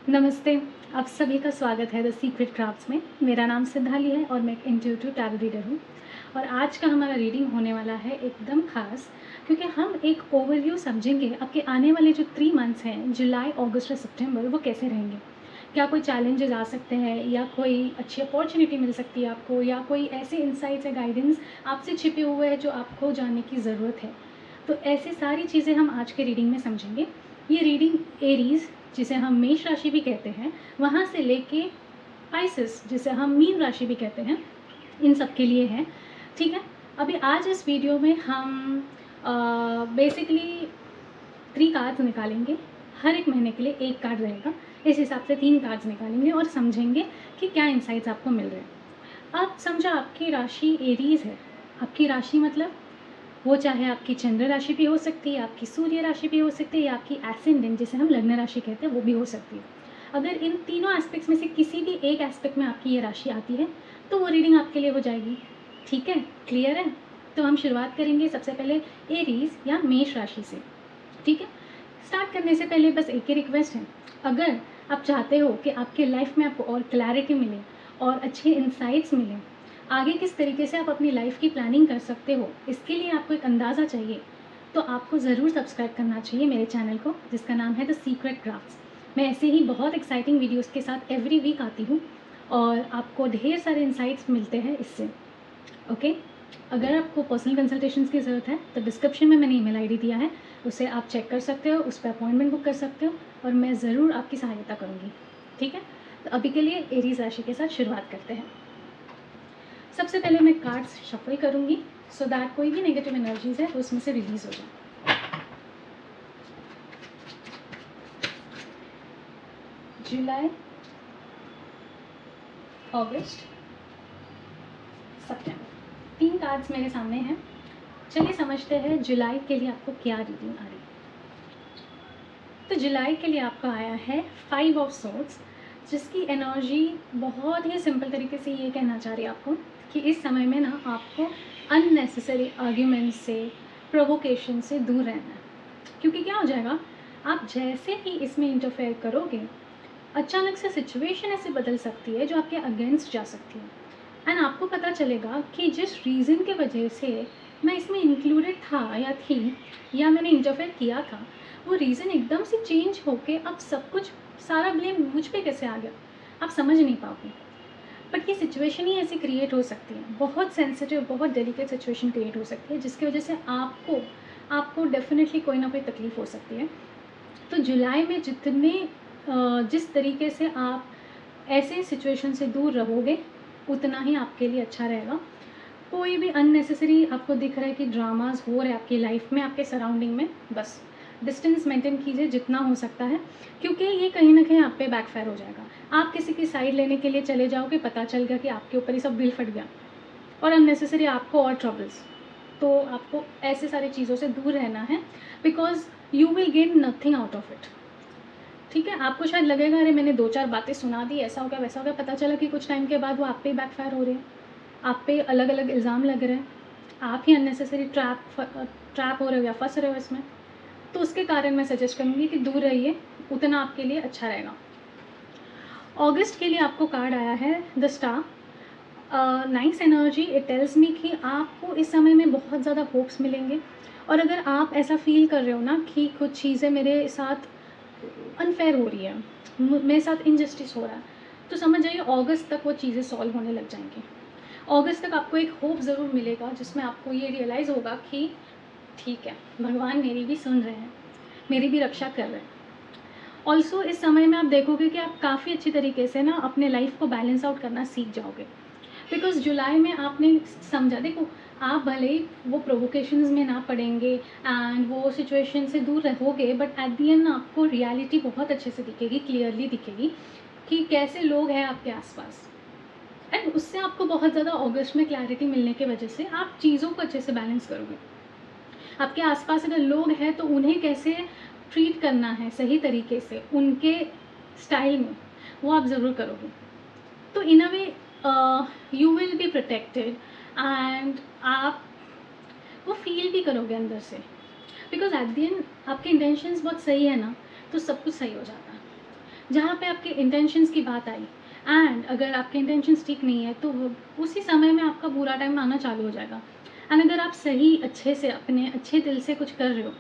नमस्ते, आप सभी का स्वागत है द सीक्रेट क्राफ्ट्स में। मेरा नाम सिद्धाली है और मैं एक इंट्यूटिव टैरो रीडर हूँ। और आज का हमारा रीडिंग होने वाला है एकदम ख़ास, क्योंकि हम एक ओवरव्यू समझेंगे आपके आने वाले जो 3 मंथ्स हैं, जुलाई, अगस्त और सितंबर, वो कैसे रहेंगे। क्या कोई चैलेंजेस आ सकते हैं या कोई अच्छी अपॉर्चुनिटी मिल सकती है आपको, या कोई ऐसे इंसाइट्स या गाइडेंस आपसे छिपे हुए हैं जो आपको जानने की ज़रूरत है। तो ऐसी सारी चीज़ें हम आज के रीडिंग में समझेंगे। ये रीडिंग एरीज़, जिसे हम मेष राशि भी कहते हैं, वहाँ से लेके पाइसेस, जिसे हम मीन राशि भी कहते हैं, इन सब के लिए है। ठीक है, अभी आज इस वीडियो में हम बेसिकली 3 कार्ड्स निकालेंगे। हर एक महीने के लिए एक कार्ड रहेगा। इस हिसाब से 3 कार्ड्स निकालेंगे और समझेंगे कि क्या इंसाइट्स आपको मिल रहे हैं। अब समझो आपकी राशि एरीज़ है। आपकी राशि मतलब वो चाहे आपकी चंद्र राशि भी हो सकती है, आपकी सूर्य राशि भी हो सकती है, या आपकी एसेंडेंट, जिसे हम लग्न राशि कहते हैं, वो भी हो सकती है। अगर इन तीनों एस्पेक्ट्स में से किसी भी एक एस्पेक्ट में आपकी ये राशि आती है तो वो रीडिंग आपके लिए हो जाएगी। ठीक है, क्लियर है? तो हम शुरुआत करेंगे सबसे पहले एरीज या मेष राशि से। ठीक है, स्टार्ट करने से पहले बस एक ही रिक्वेस्ट है। अगर आप चाहते हो कि आपके लाइफ में आपको और क्लैरिटी मिले और अच्छे इंसाइट्स मिलें, आगे किस तरीके से आप अपनी लाइफ की प्लानिंग कर सकते हो, इसके लिए आपको एक अंदाज़ा चाहिए, तो आपको ज़रूर सब्सक्राइब करना चाहिए मेरे चैनल को, जिसका नाम है द सीक्रेट क्राफ्ट्स। मैं ऐसे ही बहुत एक्साइटिंग वीडियोस के साथ एवरी वीक आती हूँ और आपको ढेर सारे इंसाइट्स मिलते हैं इससे। ओके, अगर आपको पर्सनल कंसल्टेशंस की ज़रूरत है तो डिस्क्रिप्शन में मैंने ईमेल आईडी दिया है, उसे आप चेक कर सकते हो, उस पर अपॉइंटमेंट बुक कर सकते हो और मैं ज़रूर आपकी सहायता करूँगी। ठीक है, तो अभी के लिए एरीज राशि के साथ शुरुआत करते हैं। सबसे पहले मैं कार्ड्स शफल करूँगी सो दैट कोई भी नेगेटिव एनर्जीज है तो उसमें से रिलीज हो जाए। जुलाई, अगस्त, सितंबर, 3 कार्ड्स मेरे सामने हैं। चलिए समझते हैं जुलाई के लिए आपको क्या रीडिंग आ रही है। तो जुलाई के लिए आपका आया है 5 ऑफ सोर्ड्स, जिसकी एनर्जी बहुत ही सिंपल तरीके से ये कहना चाह रही है आपको कि इस समय में ना आपको अननेसेसरी आर्ग्यूमेंट से, प्रोवोकेशन से दूर रहना है। क्योंकि क्या हो जाएगा, आप जैसे ही इसमें इंटरफेयर करोगे, अचानक से सिचुएशन ऐसे बदल सकती है जो आपके अगेंस्ट जा सकती है। एंड आपको पता चलेगा कि जिस रीज़न के वजह से मैं इसमें इंक्लूडेड था या थी, या मैंने इंटरफेयर किया था, वो रीज़न एकदम से चेंज होके अब सब कुछ, सारा ब्लेम मुझ पे कैसे आ गया, आप समझ नहीं पाओगे। बट ये सिचुएशन ही ऐसी क्रिएट हो सकती है, बहुत सेंसिटिव, बहुत डेलिकेट सिचुएशन क्रिएट हो सकती है, जिसकी वजह से आपको आपको डेफिनेटली कोई ना कोई तकलीफ़ हो सकती है। तो जुलाई में जिस तरीके से आप ऐसे सिचुएशन से दूर रहोगे, उतना ही आपके लिए अच्छा रहेगा। कोई भी अननेसेसरी आपको दिख रहा है कि ड्रामास हो रहे हैं आपकी लाइफ में, आपके सराउंडिंग में, बस डिस्टेंस मेंटेन कीजिए जितना हो सकता है, क्योंकि ये कहीं ना कहीं आप पे बैकफायर हो जाएगा। आप किसी की साइड लेने के लिए चले जाओगे, पता चल गया कि आपके ऊपर ही सब बिल फट गया और अननेसेसरी आपको और ट्रबल्स। तो आपको ऐसे सारी चीज़ों से दूर रहना है, because you will gain nothing out of it. ठीक है, आपको शायद लगेगा अरे मैंने 2-4 बातें सुना दी, ऐसा हो गया वैसा हो गया, पता चला कि कुछ टाइम के बाद वो आप पे ही बैकफायर हो रहे हैं, आप पे अलग अलग इल्ज़ाम लग रहे हैं, आप ही अननेसेसरी ट्रैप हो रहे हो या फंस रहे हो इसमें। तो उसके कारण मैं सजेस्ट करूँगी कि दूर रहिए, उतना आपके लिए अच्छा रहेगा। अगस्त के लिए आपको कार्ड आया है the star. Nice energy, it tells me कि आपको इस समय में बहुत ज़्यादा होप्स मिलेंगे। और अगर आप ऐसा फील कर रहे हो ना कि कुछ चीज़ें मेरे साथ अनफेयर हो रही है, मेरे साथ इनजस्टिस हो रहा है, तो समझ जाइए अगस्त तक वो चीज़ें सॉल्व होने लग जाएंगी। अगस्त तक आपको एक होप ज़रूर मिलेगा, जिसमें आपको ये रियलाइज़ होगा कि ठीक है, भगवान मेरी भी सुन रहे हैं, मेरी भी रक्षा कर रहे हैं। ऑल्सो इस समय में आप देखोगे कि आप काफ़ी अच्छी तरीके से ना अपने लाइफ को बैलेंस आउट करना सीख जाओगे। बिकॉज जुलाई में आपने समझा, देखो आप भले ही वो प्रोवोकेशंस में ना पड़ेंगे एंड वो सिचुएशन से दूर रहोगे, बट एट दी एंड आपको रियलिटी बहुत अच्छे से दिखेगी, क्लियरली दिखेगी कि कैसे लोग हैं आपके आसपास। एंड उससे आपको बहुत ज़्यादा अगस्त में क्लैरिटी मिलने की वजह से आप चीज़ों को अच्छे से बैलेंस करोगे। आपके आसपास अगर लोग हैं तो उन्हें कैसे ट्रीट करना है सही तरीके से, उनके स्टाइल में, वो आप ज़रूर करोगे। तो in a way you will be protected and आप वो फील भी करोगे अंदर से, बिकॉज एट द एंड आपके इंटेंशंस बहुत सही है ना, तो सब कुछ सही हो जाता है। जहाँ पे आपके इंटेंशंस की बात आई, एंड अगर आपके इंटेंशंस ठीक नहीं है तो उसी समय में आपका बुरा टाइम आना चालू हो जाएगा। एंड अगर आप सही अच्छे से अपने अच्छे दिल से कुछ कर रहे हो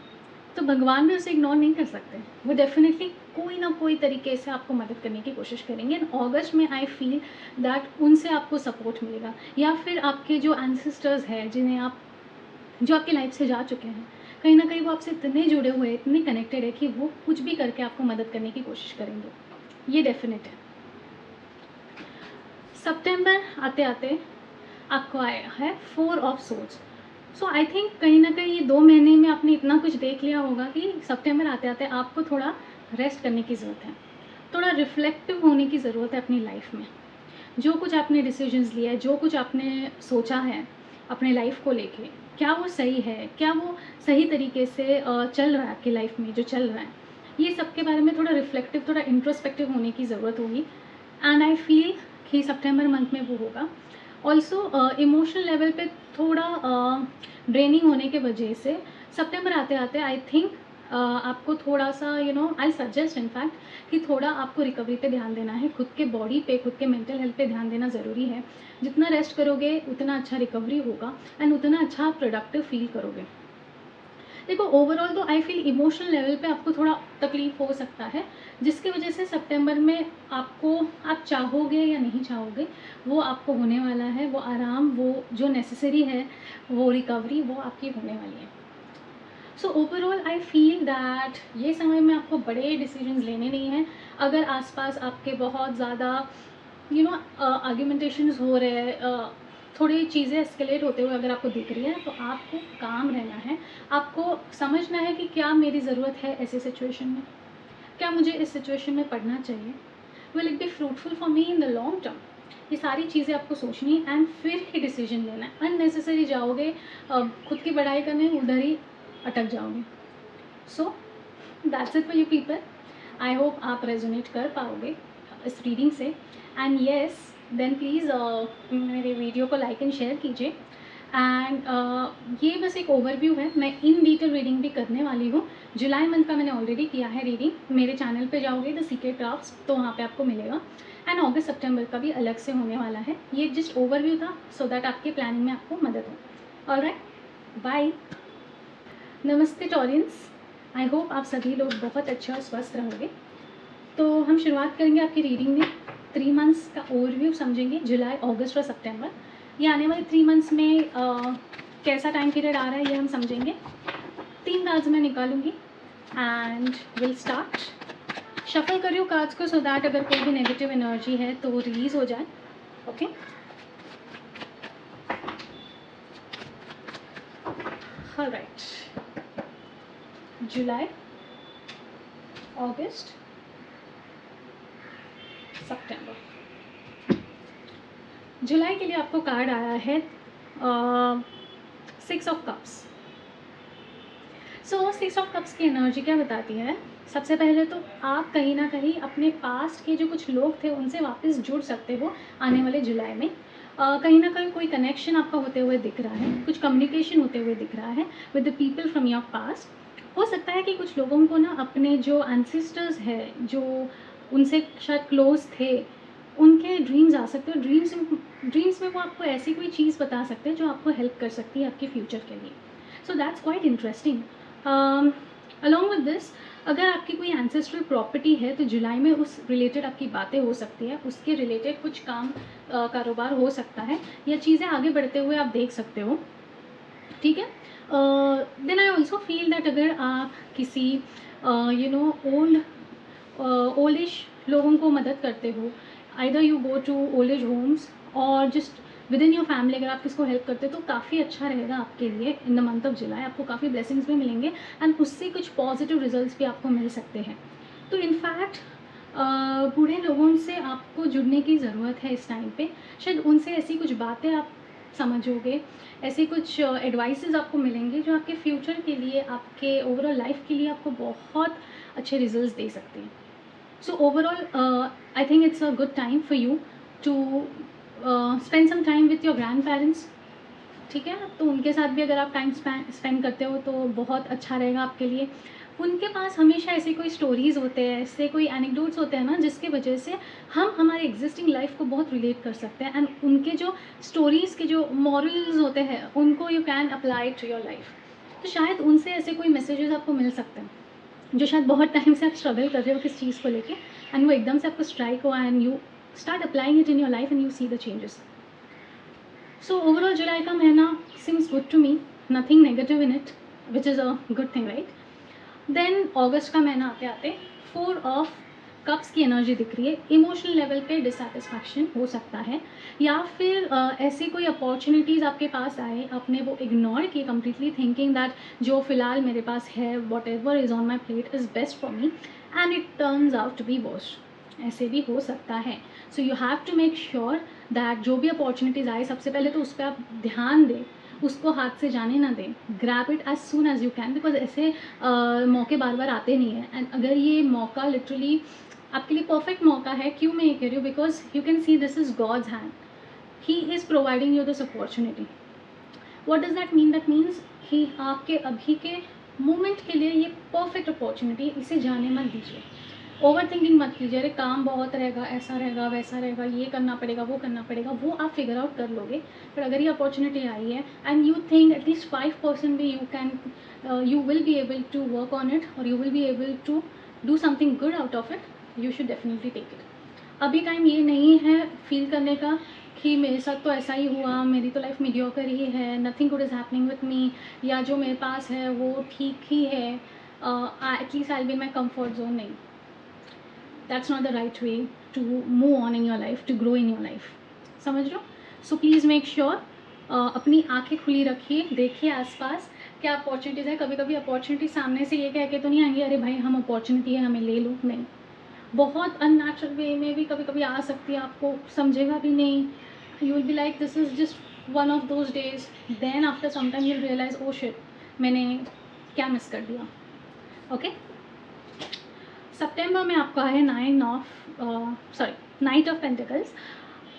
तो भगवान भी उसे इग्नोर नहीं कर सकते। वो डेफिनेटली कोई ना कोई तरीके से आपको मदद करने की कोशिश करेंगे। एंड अगस्त में आई फील दैट उनसे आपको सपोर्ट मिलेगा, या फिर आपके जो एंसेस्टर्स हैं जिन्हें आप, जो आपकी लाइफ से जा चुके हैं, कहीं ना कहीं वो आपसे इतने जुड़े हुए हैं, इतने कनेक्टेड है कि वो कुछ भी करके आपको मदद करने की कोशिश करेंगे। ये डेफिनेट है। सितंबर आते आते आपको आया है 4 of swords. So I think कहीं ना कहीं ये 2 महीने में आपने इतना कुछ देख लिया होगा कि सितंबर आते आते आपको थोड़ा रेस्ट करने की ज़रूरत है, थोड़ा रिफ्लेक्टिव होने की ज़रूरत है अपनी लाइफ में। जो कुछ आपने डिसीजंस लिया है, जो कुछ आपने सोचा है अपने लाइफ को लेके, क्या वो सही है, क्या वो सही तरीके से चल रहा है आपकी लाइफ में जो चल रहा है, ये सब के बारे में थोड़ा रिफ्लेक्टिव, थोड़ा इंट्रोस्पेक्टिव होने की ज़रूरत होगी। एंड आई फील कि सितंबर मंथ में वो होगा। ऑल्सो इमोशनल लेवल पे थोड़ा ड्रेनिंग होने के वजह से सितंबर आते आते आई थिंक आपको थोड़ा सा आई सजेस्ट इनफैक्ट कि थोड़ा आपको रिकवरी पे ध्यान देना है, खुद के बॉडी पे, खुद के मेंटल हेल्थ पे ध्यान देना ज़रूरी है। जितना रेस्ट करोगे उतना अच्छा रिकवरी होगा एंड उतना अच्छा आप प्रोडक्टिव फील करोगे। देखो ओवरऑल तो आई फील इमोशनल लेवल पे आपको थोड़ा तकलीफ हो सकता है, जिसकी वजह से सितंबर में आपको, आप चाहोगे या नहीं चाहोगे, वो आपको होने वाला है। वो आराम, वो जो नेसेसरी है, वो रिकवरी, वो आपकी होने वाली है। So overall I feel that ये समय में आपको बड़े डिसीजंस लेने नहीं हैं। अगर आसपास आपके बहुत ज़्यादा आर्ग्यूमेंटेशंस हो रहे हैं, थोड़ी चीज़ें एस्केलेट होते हुए अगर आपको दिख रही है, तो आपको काम रहना है। आपको समझना है कि क्या मेरी ज़रूरत है ऐसी सिचुएशन में, क्या मुझे इस सिचुएशन में पढ़ना चाहिए, will it be fruitful for me in the long term. ये सारी चीज़ें आपको सोचनी है एंड फिर ही डिसीजन लेना है। अननेसेसरी जाओगे खुद की पढ़ाई करने, उधर ही अटक जाओगे। सो that's it for you people. I hope आप रेजोनेट कर पाओगे इस रीडिंग से। एंड येस, देन प्लीज़ मेरे वीडियो को लाइक एंड शेयर कीजिए। एंड ये बस एक ओवरव्यू है, मैं इन डिटेल रीडिंग भी करने वाली हूँ। जुलाई मंथ का मैंने ऑलरेडी किया है रीडिंग, मेरे चैनल पे जाओगे द सीक्रेट क्राफ्ट्स, तो वहाँ पे आपको मिलेगा। एंड अगस्त सितंबर का भी अलग से होने वाला है। ये जस्ट ओवरव्यू था सो दैट आपके प्लानिंग में आपको मदद हो। Alright, bye. नमस्ते टॉरियंस, आई होप आप सभी लोग बहुत अच्छे और स्वस्थ रहोगे। तो हम शुरुआत करेंगे आपकी रीडिंग में। 3 मंथ्स का ओवरव्यू समझेंगे, जुलाई, अगस्त और सितंबर। ये आने वाले 3 मंथ्स में कैसा टाइम पीरियड आ रहा है ये हम समझेंगे। 3 कार्ड्स मैं निकालूंगी एंड विल स्टार्ट। शफल करियो कार्ड्स को सो दैट अगर कोई भी नेगेटिव एनर्जी है तो वो रिलीज हो जाए। Okay, alright. July, August, September. जुलाई के लिए आपको कार्ड आया है 6 of cups. So 6 of cups की एनर्जी क्या बताती है? सबसे पहले तो आप कहीं ना कहीं अपने पास्ट के जो कुछ लोग थे उनसे वापस जुड़ सकते हो आने वाले जुलाई में। कहीं ना कहीं कोई कनेक्शन आपका होते हुए दिख रहा है, कुछ कम्युनिकेशन होते हुए दिख रहा है with the people from your past. हो सकता है कि कुछ लोगों को ना अपने जो एंसेस्टर्स है, जो उनसे शायद क्लोज थे, उनके ड्रीम्स आ सकते हो। ड्रीम्स में वो आपको ऐसी कोई चीज़ बता सकते हैं जो आपको हेल्प कर सकती है आपके फ्यूचर के लिए। So that's quite interesting. Along with this, अगर आपकी कोई एंसेस्ट्रल प्रॉपर्टी है तो जुलाई में उस रिलेटेड आपकी बातें हो सकती है, उसके रिलेटेड कुछ काम कारोबार हो सकता है, या चीज़ें आगे बढ़ते हुए आप देख सकते हो। ठीक है। Then I also feel that अगर आप किसी ओल्डिश लोगों को मदद करते हो, either you go to old age homes और just within your family, अगर आप किसको हेल्प करते हो तो काफ़ी अच्छा रहेगा आपके लिए। इन द मंथ ऑफ जुलाई आपको काफ़ी ब्लेसिंग्स भी मिलेंगे एंड उससे कुछ पॉजिटिव रिजल्ट्स भी आपको मिल सकते हैं। तो इनफैक्ट बूढ़े लोगों से आपको जुड़ने की ज़रूरत है इस टाइम पे। शायद उनसे ऐसी कुछ बातें आप समझोगे, ऐसे कुछ एडवाइसेस आपको मिलेंगे जो आपके फ्यूचर के लिए, आपके ओवरऑल लाइफ के लिए आपको बहुत अच्छे रिजल्ट्स दे सकते हैं। So overall, I think it's a good time for you to spend some time with your grandparents. ठीक है, तो उनके साथ भी अगर आप टाइम स्पेंड करते हो तो बहुत अच्छा रहेगा आपके लिए। उनके पास हमेशा ऐसे कोई स्टोरीज़ होते हैं, ऐसे कोई एनेक्डोट्स होते हैं ना, जिसकी वजह से हम हमारे एग्जिस्टिंग लाइफ को बहुत रिलेट कर सकते हैं, एंड उनके जो स्टोरीज़ के जो मॉरल्स होते हैं उनको you can apply to your life. तो शायद उनसे ऐसे कोई मैसेजेस आपको मिल सकते हैं जो शायद बहुत टाइम से आप स्ट्रगल कर रहे हो किस चीज़ को लेके, एंड वो एकदम से आपको स्ट्राइक हुआ and you start applying it in your life and you see the changes. So overall जुलाई का महीना seems good to me, nothing negative in it, which is a good thing, right? Then अगस्त का महीना आते आते 4 of cups की energy दिख रही है। इमोशनल लेवल पे डिससेटिस्फैक्शन हो सकता है, या फिर ऐसी कोई अपॉर्चुनिटीज़ आपके पास आए, आपने वो इग्नोर किए कम्प्लीटली, थिंकिंग दैट जो फ़िलहाल मेरे पास है, whatever is on my plate is best for me, and it turns out to be worst. ऐसे भी हो सकता है। So you have to make sure that जो भी अपॉर्चुनिटीज़ आए, सबसे पहले तो उस पर आप ध्यान दें, उसको हाथ से जाने ना दें, grab it as soon as you can, because ऐसे मौके बार बार आते नहीं हैं। एंड अगर ये मौका लिटरली आपके लिए परफेक्ट मौका है, क्यों मैं ये कह रही हूँ, because you can see this is God's hand, he is providing you this opportunity. What does that mean? That means he आपके अभी के मोमेंट के लिए ये परफेक्ट अपॉर्चुनिटी, इसे जाने मत दीजिए। ओवर थिंकिंग मत कीजिए, अरे काम बहुत रहेगा, ऐसा रहेगा, वैसा रहेगा, ये करना पड़ेगा, वो करना पड़ेगा, वो आप फिगर आउट कर लोगे। पर अगर ये अपॉर्चुनिटी आई है एंड यू थिंक एटलीस्ट 5% भी you will be able to work on it, और you will be able to do something good out of it, you should definitely take it. अभी time ये नहीं है फील करने का कि मेरे साथ तो ऐसा ही हुआ, मेरी तो लाइफ मीडियोकर ही है, nothing good is happening with me, या जो मेरे पास है वो ठीक ही है, at least I will be in my comfort zone. नहीं, that's not the right way to move on in your life, to grow in your life, समझ लो। सो प्लीज़ मेक श्योर अपनी आंखें खुली रखिए, देखिए आसपास क्या अपॉर्चुनिटीज़ है। कभी कभी अपॉर्चुनिटी सामने से ये कह के तो नहीं आएंगी, अरे भाई हम अपॉर्चुनिटी है हमें ले लो, नहीं, बहुत अननेचुरल वे में भी कभी कभी आ सकती है, आपको समझेगा भी नहीं, you will be like this is just one of those days, then after some time you will realize oh shit, मैंने क्या मिस कर दिया। ओके, सितंबर में आपका है knight of pentacles,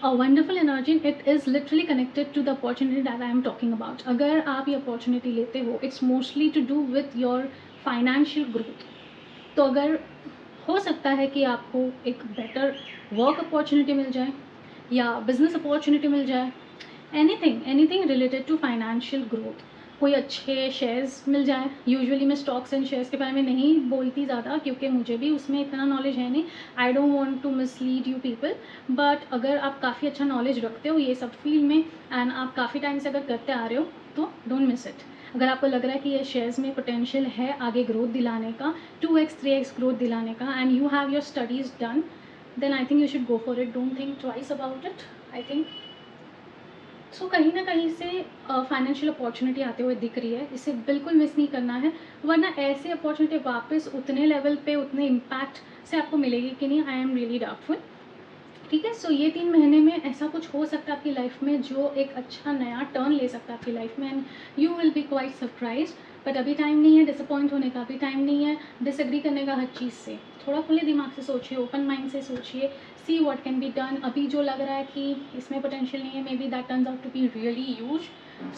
a wonderful energy, it is literally connected to the opportunity that I am talking about. अगर आप ये अपॉर्चुनिटी लेते हो, it's mostly to do with your financial growth. तो अगर हो सकता है कि आपको एक बेटर वर्क अपॉर्चुनिटी मिल जाए, या बिजनेस अपॉर्चुनिटी मिल जाए, anything related to financial growth, कोई अच्छे शेयर्स मिल जाए। यूजुअली मैं स्टॉक्स एंड शेयर्स के बारे में नहीं बोलती ज़्यादा, क्योंकि मुझे भी उसमें इतना नॉलेज है नहीं, I don't want to mislead you people, but अगर आप काफ़ी अच्छा नॉलेज रखते हो ये सब फील्ड में, एंड आप काफ़ी टाइम से अगर करते आ रहे हो, तो डोंट मिस इट। अगर आपको लग रहा है कि ये शेयर्स में पोटेंशियल है आगे ग्रोथ दिलाने का, 2x 3x ग्रोथ दिलाने का, and you have your studies done, then I think you should go for it, don't think twice about it. I think so कहीं ना कहीं से फाइनेंशियल अपॉर्चुनिटी आते हुए दिख रही है, इसे बिल्कुल मिस नहीं करना है, वरना ऐसी अपॉर्चुनिटी वापस उतने लेवल पे, उतने इम्पैक्ट से आपको मिलेगी कि नहीं, आई एम रियली डाउटफुल। ठीक है, सो ये 3 महीने में ऐसा कुछ हो सकता है आपकी लाइफ में जो एक अच्छा नया टर्न ले सकता है आपकी लाइफ में, and you will B quite surprise. But अभी टाइम नहीं है डिसअपॉइंट होने का, अभी टाइम नहीं है डिसएग्री करने का हर चीज़ से। थोड़ा खुले दिमाग से सोचिए, ओपन माइंड से सोचिए, see what can be done. अभी जो लग रहा है कि इसमें पोटेंशियल नहीं है, maybe that turns out to be really huge,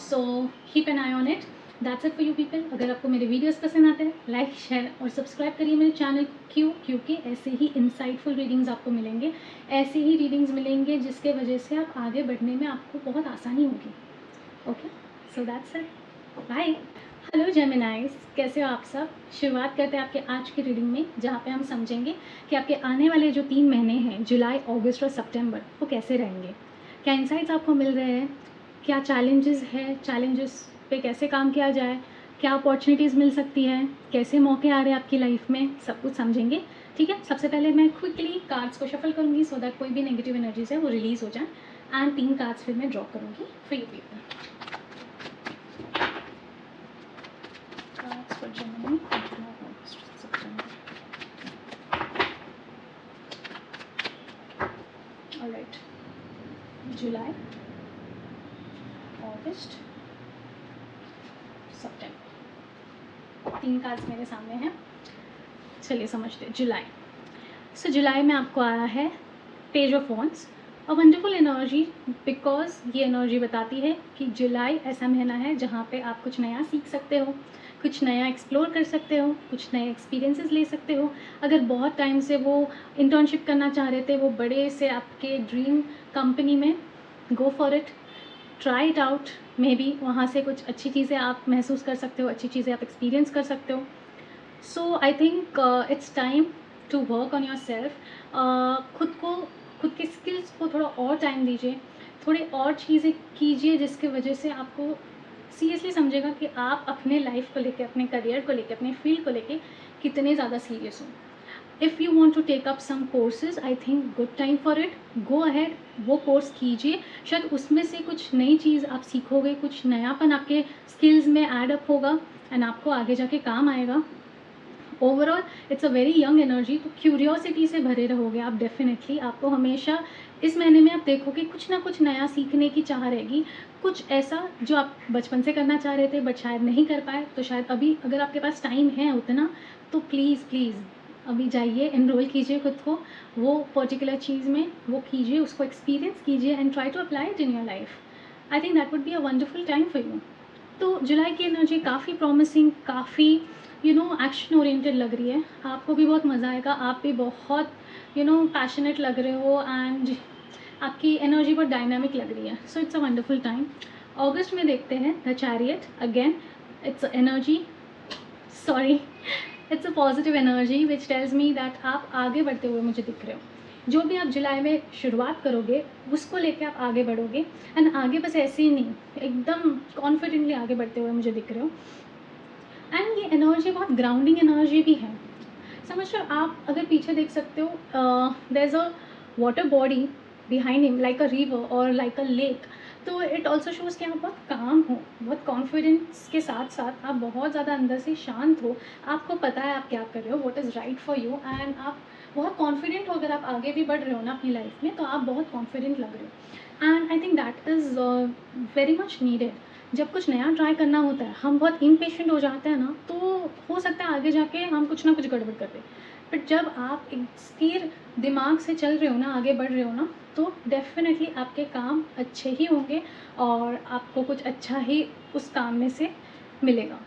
so keep an eye on it. That's it for you people. अगर आपको मेरे वीडियोस पसंद आते हैं, लाइक शेयर और सब्सक्राइब करिए मेरे चैनल को। क्यों? क्योंकि ऐसे ही इंसाइटफुल रीडिंग्स आपको मिलेंगे, ऐसे ही रीडिंग्स मिलेंगे जिसके वजह से आप आगे बढ़ने में आपको बहुत आसानी होगी। Okay, so that's it, bye. Hello Geminis, कैसे हो आप सब? शुरुआत करते हैं आपके आज की रीडिंग में, जहाँ पे हम समझेंगे कि आपके आने वाले जो 3 महीने हैं, जुलाई, अगस्त और सितंबर, वो कैसे रहेंगे, क्या इंसाइट्स आपको मिल रहे हैं, क्या चैलेंजेस है, चैलेंजेस पे कैसे काम किया जाए, क्या अपॉर्चुनिटीज़ मिल सकती है, कैसे मौके आ रहे हैं आपकी लाइफ में, सब कुछ समझेंगे। ठीक है, सबसे पहले मैं क्विकली कार्ड्स को शफल करूँगी सो दैट कोई भी नेगेटिव एनर्जीज है वो रिलीज़ हो जाए, एंड 3 कार्ड्स फिर मैं ड्रॉ करूँगी for you people. For Gemini, July, August, September. All right. July, August, September. 3 cards मेरे सामने हैं, चलिए समझते हैं। जुलाई, सो जुलाई में आपको आया है page of wands, a wonderful energy, because ये एनर्जी बताती है कि जुलाई ऐसा महीना है जहाँ पे आप कुछ नया सीख सकते हो, कुछ नया एक्सप्लोर कर सकते हो, कुछ नए एक्सपीरियंसेस ले सकते हो। अगर बहुत टाइम से वो इंटर्नशिप करना चाह रहे थे वो बड़े से आपके ड्रीम कंपनी में, गो for it, try it out. May be वहाँ से कुछ अच्छी चीज़ें आप महसूस कर सकते हो, अच्छी चीज़ें आप एक्सपीरियंस कर सकते हो। So I think it's time to work on yourself. खुद के स्किल्स को थोड़ा और टाइम दीजिए, थोड़ी और चीज़ें कीजिए जिसकी वजह से आपको सीरियसली समझेगा कि आप अपने लाइफ को लेके, अपने करियर को लेके, अपने फील्ड को लेके कितने ज़्यादा सीरियस हो। If you want to take up some courses, I think good time for it, go ahead, वो कोर्स कीजिए। शायद उसमें से कुछ नई चीज़ आप सीखोगे, कुछ नयापन आपके स्किल्स में ऐड अप होगा एंड आपको आगे जाके काम आएगा। Overall it's a very young energy, तो क्यूरियोसिटी से भरे रहोगे आप डेफिनेटली। आपको हमेशा इस महीने में आप देखोगे कुछ ना कुछ नया सीखने की चाह रहेगी, कुछ ऐसा जो आप बचपन से करना चाह रहे थे बट शायद नहीं कर पाए। तो शायद अभी अगर आपके पास टाइम है उतना, तो प्लीज़ अभी जाइए, एनरोल कीजिए खुद को वो पर्टिकुलर चीज़ में, वो कीजिए, उसको एक्सपीरियंस कीजिए and try to apply it in your life. I think that would be a wonderful time for you. तो जुलाई की एनर्जी काफ़ी प्रॉमिसिंग, काफ़ी एक्शन ओरिएंटेड लग रही है। आपको भी बहुत मज़ा आएगा, आप भी बहुत पैशनेट लग रहे हो एंड आपकी एनर्जी बहुत डायनामिक लग रही है। So it's a wonderful time. अगस्त में देखते हैं the chariot again. It's energy, sorry, it's a positive energy which tells me that आप आगे बढ़ते हुए मुझे दिख रहे हो। जो भी आप जुलाई में शुरुआत करोगे उसको लेके आप आगे बढ़ोगे एंड आगे बस ऐसे ही नहीं, एकदम कॉन्फिडेंटली आगे बढ़ते हुए मुझे दिख रहे हो। एंड ये एनर्जी बहुत ग्राउंडिंग एनर्जी भी है। समझ रहे हो, आप अगर पीछे देख सकते हो, there is a water body behind him like a river और लाइक अ लेक। तो इट ऑल्सो शोज़ कि आप बहुत काम हो, बहुत कॉन्फिडेंस के साथ साथ आप बहुत ज़्यादा अंदर से शांत हो। आपको पता है आप क्या कर रहे हो, what is right for you, and आप बहुत कॉन्फिडेंट हो। अगर आप आगे भी बढ़ रहे हो ना अपनी लाइफ में, तो आप बहुत कॉन्फिडेंट लग रहे हो and I think that is very much needed. जब कुछ नया ट्राई करना होता है हम बहुत इम्पेशेंट हो जाते हैं ना, तो हो सकता है आगे जाके हम कुछ ना कुछ गड़बड़ कर दें। बट जब आप एक स्थिर दिमाग से चल रहे हो ना, आगे बढ़ रहे हो ना, तो डेफिनेटली आपके काम अच्छे ही होंगे और आपको कुछ अच्छा ही उस काम में से मिलेगा।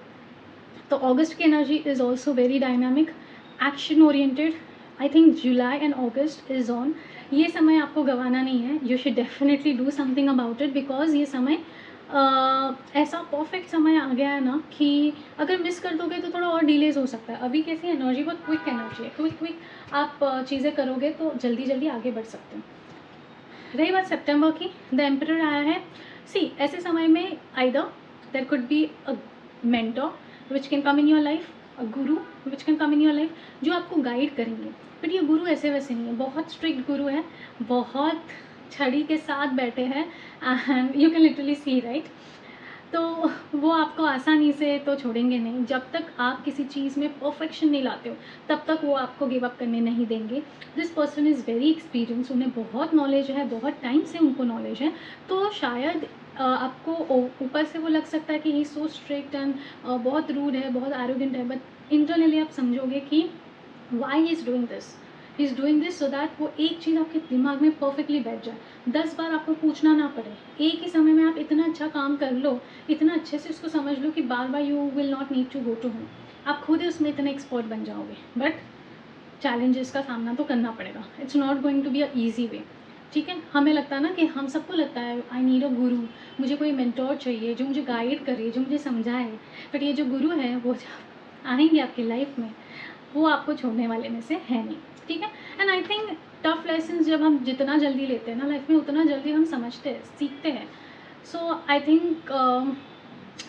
तो अगस्त की energy is also very dynamic, action oriented. I think July and August is on. ये समय आपको गंवाना नहीं है, you should definitely do something about it, because ये समय ऐसा परफेक्ट समय आ गया है ना कि अगर मिस कर दोगे तो थोड़ा और डिलेज हो सकता है। अभी कैसी एनर्जी बहुत क्विक एनर्जी है, क्विक आप चीज़ें करोगे तो जल्दी जल्दी आगे बढ़ सकते हो। रही बात सितंबर की, द एम्परर आया है। सी ऐसे समय में either there could be a mentor which can come in your life, a guru which can come in your life, जो आपको गाइड करेंगे। बट ये गुरु ऐसे वैसे नहीं है, बहुत स्ट्रिक्ट गुरु है, बहुत छड़ी के साथ बैठे हैं and you can literally see right. तो वो आपको आसानी से तो छोड़ेंगे नहीं। जब तक आप किसी चीज़ में परफेक्शन नहीं लाते हो तब तक वो आपको गिव अप करने नहीं देंगे। This person is very experience, उन्हें बहुत नॉलेज है, बहुत टाइम से उनको नॉलेज है। तो शायद आपको ऊपर से वो लग सकता है कि ही सो स्ट्रिक्ट एंड बहुत रूड है, बहुत एरोगेंट है, बट इंटरनली आप समझोगे कि why he is doing this, he is doing this so that वो एक चीज़ आपके दिमाग में परफेक्टली बैठ जाए, 10 बार आपको पूछना ना पड़े, एक ही समय में आप इतना अच्छा काम कर लो, इतना अच्छे से उसको समझ लो कि बार बार you will not need to go to home, आप खुद ही उसमें इतने एक्सपर्ट बन जाओगे। बट चैलेंजेस का सामना तो करना पड़ेगा, it's not going to be a easy way. ठीक है, हमें लगता है ना कि हम सबको लगता है आई नीड अ गुरु, मुझे कोई मेंटोर चाहिए जो मुझे गाइड करे, जो मुझे समझाए। बट ये जो गुरु है वो जब आएंगे आपकी लाइफ में, वो आपको छोड़ने वाले में से है नहीं। ठीक है, and I think tough lesson जब हम जितना जल्दी लेते हैं ना लाइफ में, उतना जल्दी हम समझते हैं, सीखते हैं। सो आई थिंक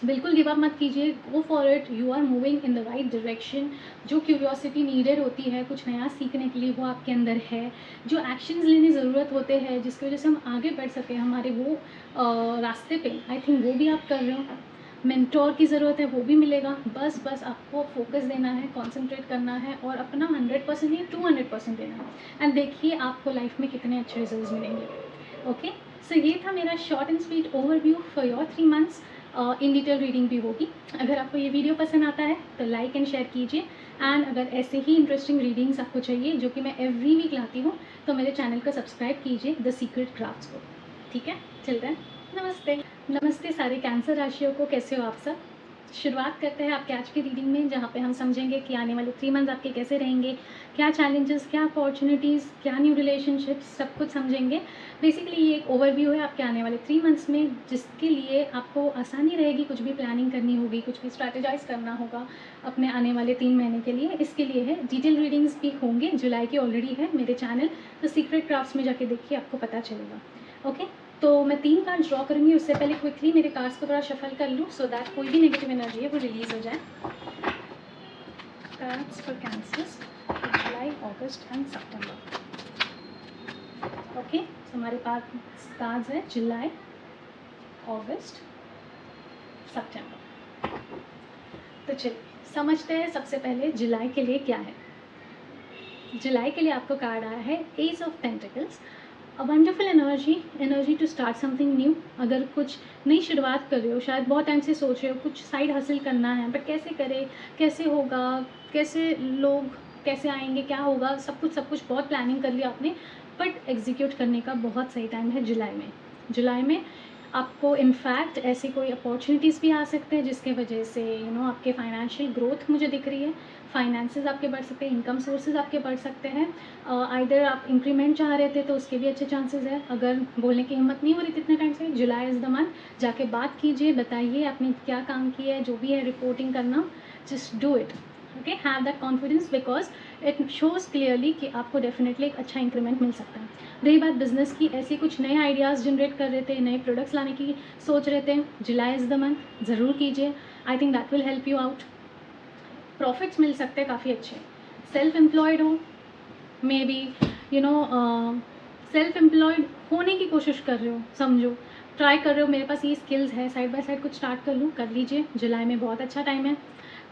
बिल्कुल गिव अप मत कीजिए, go for it, you are moving in the right direction. जो क्यूरियोसिटी नीडेड होती है कुछ नया सीखने के लिए वो आपके अंदर है, जो एक्शंस लेने ज़रूरत होते हैं जिसकी वजह से हम आगे बढ़ सकें हमारे वो रास्ते पे, आई थिंक वो भी आप कर रहे हो। मेंटोर की ज़रूरत है, वो भी मिलेगा। बस आपको फोकस देना है, कॉन्सेंट्रेट करना है और अपना 100% नहीं 200% देना है एंड देखिए आपको लाइफ में कितने अच्छे रिजल्ट्स मिलेंगे। ओके, सो ये था मेरा short and sweet overview for your 3 months. In detail reading भी होगी। अगर आपको ये वीडियो पसंद आता है तो लाइक एंड शेयर कीजिए एंड अगर ऐसे ही इंटरेस्टिंग रीडिंग्स आपको चाहिए जो कि मैं एवरी वीक लाती हूँ, तो मेरे चैनल को सब्सक्राइब कीजिए द सीक्रेट क्राफ्ट्स को। ठीक है, चल रहा है। नमस्ते सारे कैंसर राशियों को, कैसे हो आप सब? शुरुआत करते हैं आपके आज की रीडिंग में, जहाँ पे हम समझेंगे कि आने वाले 3 मंथ्स आपके कैसे रहेंगे, क्या चैलेंजेस, क्या अपॉर्चुनिटीज़, क्या न्यू रिलेशनशिप्स, सब कुछ समझेंगे। बेसिकली ये एक ओवरव्यू है आपके आने वाले 3 मंथ्स में, जिसके लिए आपको आसानी रहेगी, कुछ भी प्लानिंग करनी होगी, कुछ भी स्ट्रैटेजाइज़ करना होगा अपने आने वाले 3 महीने के लिए। इसके लिए है डिटेल रीडिंग्स भी होंगे, जुलाई की ऑलरेडी है मेरे चैनल द सीक्रेट क्राफ्ट्स में जाके देखिए, आपको पता चलेगा। ओके, तो मैं 3 कार्ड ड्रॉ करूँगी, उससे पहले क्विकली मेरे कार्ड्स को थोड़ा शफल कर लूँ सो दैट कोई भी नेगेटिव एनर्जी है वो रिलीज़ हो जाए। Cards for cancers July, August and September. Okay, तो हमारे पास कार्ड्स है जुलाई, अगस्त, सितंबर। तो चलिए समझते हैं सबसे पहले जुलाई के लिए क्या है। जुलाई के लिए आपको कार्ड आया है ace of pentacles, a wonderful energy to start something new. अगर कुछ नई शुरुआत कर रहे हो, शायद बहुत टाइम से सोच रहे हो कुछ साइड हासिल करना है, बट कैसे करें, कैसे होगा, कैसे लोग कैसे आएंगे, क्या होगा, सब कुछ बहुत प्लानिंग कर लिया आपने, बट एग्जीक्यूट करने का बहुत सही टाइम है जुलाई में आपको इनफैक्ट ऐसी कोई अपॉर्चुनिटीज़ भी आ सकते हैं जिसके वजह से आपके फाइनेंशियल ग्रोथ मुझे दिख रही है, फाइनेंसेस आपके बढ़ सकते हैं, इनकम सोर्सेज आपके बढ़ सकते हैं। आइदर आप इंक्रीमेंट चाह रहे थे तो उसके भी अच्छे चांसेस है। अगर बोलने की हिम्मत नहीं हो रही इतने टाइम से, जुलाई इज़ द मंथ, जाके बात कीजिए, बताइए आपने क्या काम किया है, जो भी है रिपोर्टिंग करना, just do it. Okay, have that confidence because it shows clearly कि आपको डेफिनेटली एक अच्छा इंक्रीमेंट मिल सकता है। रही बात बिजनेस की, ऐसे कुछ नए आइडियाज़ जनरेट कर रहे थे, नए प्रोडक्ट्स लाने की सोच रहे थे, जुलाई इज़ द मंथ, ज़रूर कीजिए। I think that will help you out. Profits मिल सकते हैं काफ़ी अच्छे। सेल्फ एम्प्लॉयड हो, मे बी सेल्फ एम्प्लॉयड होने की कोशिश कर रहे हो, समझो ट्राई कर रहे हो, मेरे पास ये स्किल्स है, साइड बाय साइड कुछ स्टार्ट कर लूँ, कर लीजिए, जुलाई में बहुत अच्छा टाइम है।